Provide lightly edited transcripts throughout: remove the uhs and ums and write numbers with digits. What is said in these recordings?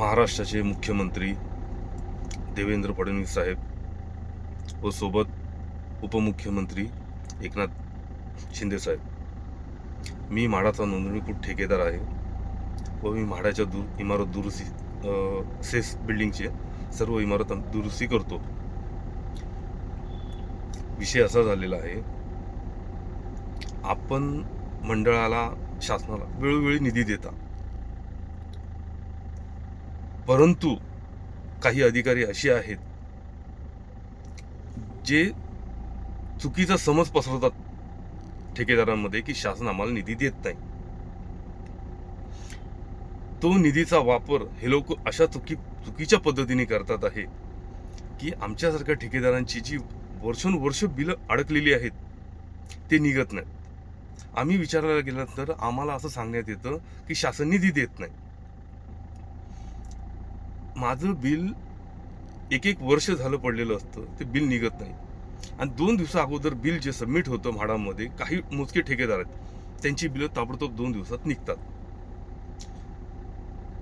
महाराष्ट्राचे मुख्यमंत्री देवेंद्र फडणवीस साहेब व सोबत उपमुख्यमंत्री एकनाथ शिंदे साहेब. मी म्हाडाचा नोंदणीकृत ठेकेदार आहे व मी म्हाडाच्या इमारत दुरुस्ती सेस बिल्डिंगचे सर्व इमारत दुरुस्ती करतो. विषय असा झालेला आहे, आपण मंडळाला, शासनाला वेळोवेळी निधी देता, परंतु काही अधिकारी असे आहेत जे चुकीचा समज पसरवतात ठेकेदारांमध्ये की शासन आम्हाला निधी देत नाही. तो निधीचा वापर हे लोक अशा चुकीच्या पद्धतीने करतात आहे की आमच्यासारख्या ठेकेदारांची जी वर्षोनवर्ष बिलं अडकलेली आहेत ते निघत नाहीत. आम्ही विचारायला गेल्यानंतर आम्हाला असं सांगण्यात येतं की शासन निधी देत नाही. माझं बिल एक वर्ष झालं पडलेलं असतं, ते बिल निघत नाही. आणि 2 दिवसा अगोदर बिल जे सबमिट होतं म्हाडामध्ये, काही मोजके ठेकेदार आहेत त्यांची बिलं ताबडतोब 2 दिवसात निघतात.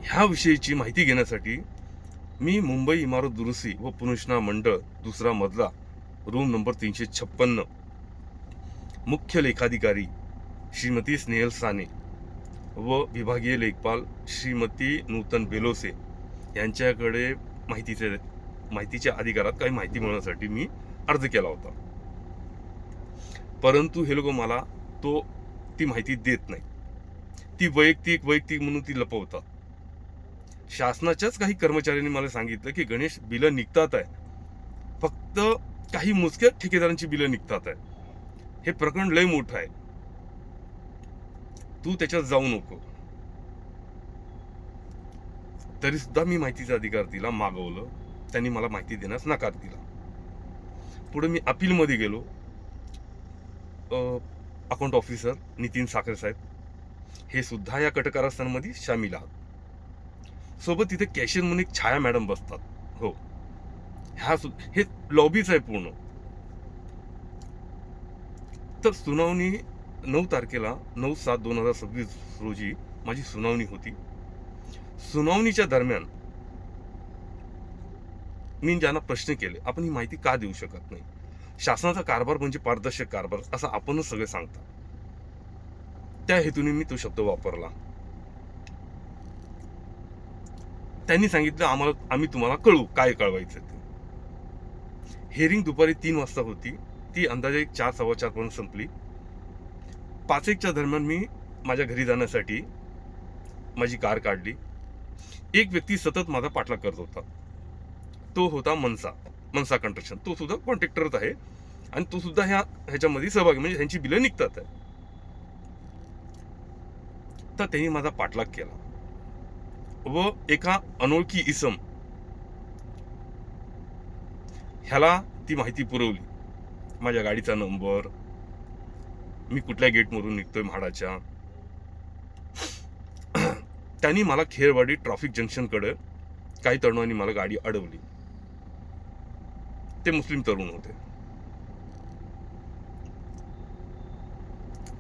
ह्या विषयीची माहिती घेण्यासाठी मी मुंबई इमारत दुरुस्ती व पुनर्रचना मंडळ दुसरा मजला रूम नंबर 356 मुख्य लेखाधिकारी श्रीमती स्नेहल साने व विभागीय लेखपाल श्रीमती नूतन बेलोसे यांच्याकडे माहितीच्या अधिकारात काही माहिती मिळवण्यासाठी मी अर्ज केला होता. परंतु हे लोक मला ती माहिती देत नाही. ती वैयक्तिक म्हणून ती लपवतात. शासनाच्याच काही कर्मचाऱ्यांनी मला सांगितलं की गणेश, बिलं निघतात आहे, फक्त काही मोजक्या ठेकेदारांची बिलं निघतात आहे. हे प्रकरण लय मोठं आहे, तू त्याच्यात जाऊ नको. तरी सुद्धा मी माहितीचा अधिकार दिला, मागवलं. त्यांनी मला माहिती देण्यास नकार दिला. पुढे मी अपीलमध्ये गेलो. अकाउंट ऑफिसर नितीन साखरे साहेब हे सुद्धा या कटकारस्थांमध्ये सामील आहात. सोबत तिथे कॅशियर म्हणून एक छाया मॅडम बसतात. हो, हे लॉबीच आहे पूर्ण. तर सुनावणी 9 तारखेला 9/7/2026 रोजी माझी सुनावणी होती. सुनावणीच्या दरम्यान मी ज्यांना प्रश्न केले, आपण ही माहिती का देऊ शकत नाही? शासनाचा कारभार म्हणजे पारदर्शक कारभार असं आपणच सगळे सांगता. त्या हेतूने मी तो शब्द वापरला. त्यांनी सांगितलं, आम्ही तुम्हाला कळवू काय कळवायचं ते. हिअरिंग दुपारी 3 वाजता होती. ती अंदाजे 4-4:15 पर्यंत संपली. 5-1च्या दरम्यान मी माझ्या घरी जाण्यासाठी माझी कार काढली. एक व्यक्ती सतत माझा पाठलाग करत होता. तो होता मनसा कंस्ट्रक्शन. तो सुद्धा कॉन्ट्रॅक्टरच आहे आणि तो सुद्धा ह्याच्यामध्ये सहभागी, म्हणजे ह्यांची बिलं निघतात आहे. तर त्यांनी माझा पाठलाग केला व एका अनोळखी इसम ह्याला ती माहिती पुरवली. माझ्या गाडीचा नंबर, मी कुठल्या गेटमधून निघतोय म्हाडाच्या. त्यांनी मला खेरवाडी ट्रॅफिक जंक्शनकडे काही तरुणांनी मला गाडी अडवली. ते मुस्लिम तरुण होते.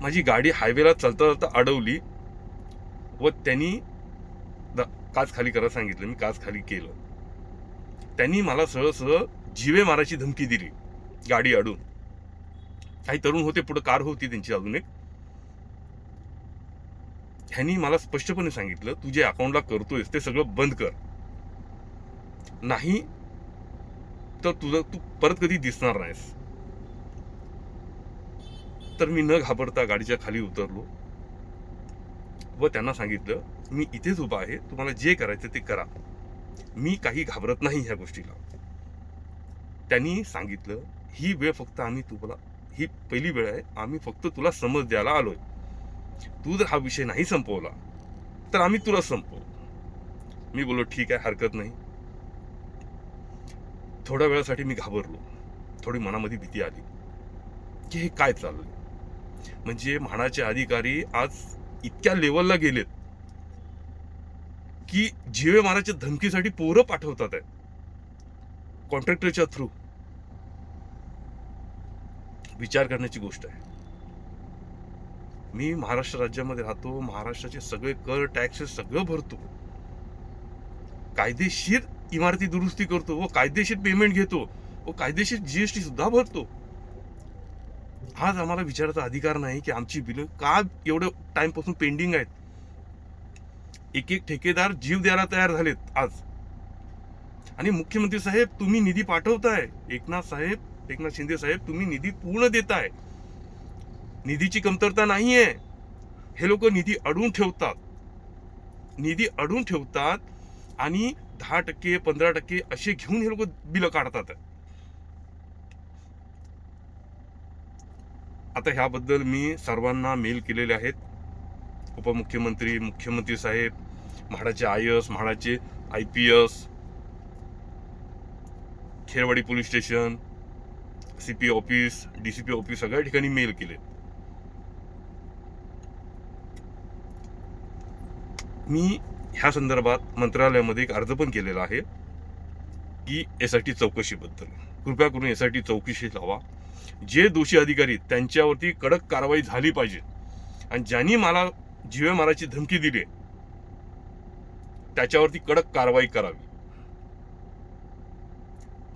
माझी गाडी हायवेला चालता चालता अडवली व त्यांनी काच खाली करायला सांगितलं. मी काच खाली केलं. त्यांनी मला सरळ जीवे मारायची धमकी दिली गाडी अडून. काही तरुण होते, पुढे कार होती त्यांची अजून एक. ह्यांनी मला स्पष्टपणे सांगितलं, तू जे अकाउंटला करतोयस ते सगळं बंद कर, नाही तर तू परत कधी दिसणार नाहीस. तर मी न घाबरता गाडीच्या खाली उतरलो व त्यांना सांगितलं, मी इथेच उभा आहे, तुम्हाला जे करायचं ते करा, मी काही घाबरत नाही ह्या गोष्टीला. त्यांनी सांगितलं, ही वेळ फक्त ही पहिली वेळ आहे, आम्ही फक्त तुला समज द्यायला आलोय. तू जर हा विषय नाही संपवला तर आम्ही तुला संपवू. मी बोललो, ठीक आहे, हरकत नाही. थोड्या वेळासाठी मी घाबरलो. थोडी मनामध्ये भीती आली की हे काय चाललंय. म्हणजे म्हाडाचे अधिकारी आज इतक्या लेवलला गेलेत की जीवे मारायच्या धमकीसाठी पोरं पाठवतात आहे कॉन्ट्रॅक्टरच्या थ्रू. विचार करण्याची गोष्ट आहे. मी महाराष्ट्र राज्यामध्ये राहतो, महाराष्ट्राचे सगळे कर टॅक्सेस सगळं भरतो. कायदेशीर इमारती दुरुस्ती करतो व कायदेशीर पेमेंट घेतो व कायदेशीर जीएसटी सुद्धा भरतो. आज आम्हाला विचारायचा अधिकार नाही की आमची बिलं का एवढं टाइम पासून पेंडिंग आहेत. एक एक ठेकेदार जीव द्यायला तयार झालेत आज. आणि मुख्यमंत्री साहेब तुम्ही निधी पाठवताय, एकनाथ शिंदे साहेब तुम्ही निधी पूर्ण देताय, निधीची कमतरता नाहीये. हे लोक निधी अडून ठेवतात आणि 10% 15% असे घेऊन हे लोक बिल काढतात. आता ह्याबद्दल मी सर्वांना मेल केलेले आहेत. उपमुख्यमंत्री, मुख्यमंत्री साहेब, म्हाडाचे IAS, म्हाडाचे IPS, Kherwadi police station, CP office, DCP office सगळ्या ठिकाणी मेल केले. मी ह्या संदर्भात मंत्रालयामध्ये एक अर्ज पण केलेला आहे की SIT चौकशीबद्दल. कृपया करून SIT चौकशी लावा. जे दोषी अधिकारी त्यांच्यावरती कडक कारवाई झाली पाहिजे. आणि ज्यांनी मला जीवे मारायची धमकी दिली त्याच्यावरती कडक कारवाई करावी.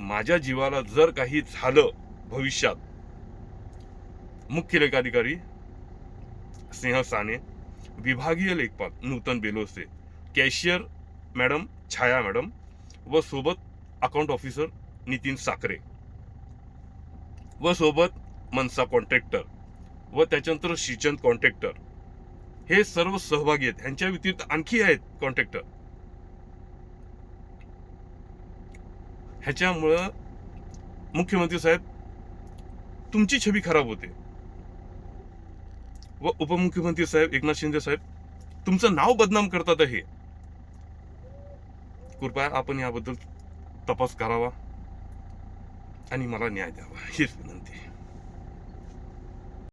माझ्या जीवाला जर काही झालं भविष्यात, मुख्य लेखाधिकारी स्नेह साने, विभागीय लेखपाल नूतन बेलोसे, कॅशियर मॅडम छाया मॅडम व सोबत अकाउंट ऑफिसर नितीन साखरे व सोबत मनसा कॉन्ट्रॅक्टर व त्याच्यानंतर श्रीचंद कॉन्ट्रॅक्टर, हे सर्व सहभागी आहेत. यांच्या व्यतिरिक्त आणखी आहेत कॉन्ट्रॅक्टर. ह्याच्यामुळं मुख्यमंत्री साहेब तुमची छबी खराब होते व उपमुख्यमंत्री साहेब एकनाथ शिंदे साहेब तुमचं नाव बदनाम करतात. हे कृपया आपण याबद्दल तपास करावा आणि मला न्याय द्यावा हीच विनंती.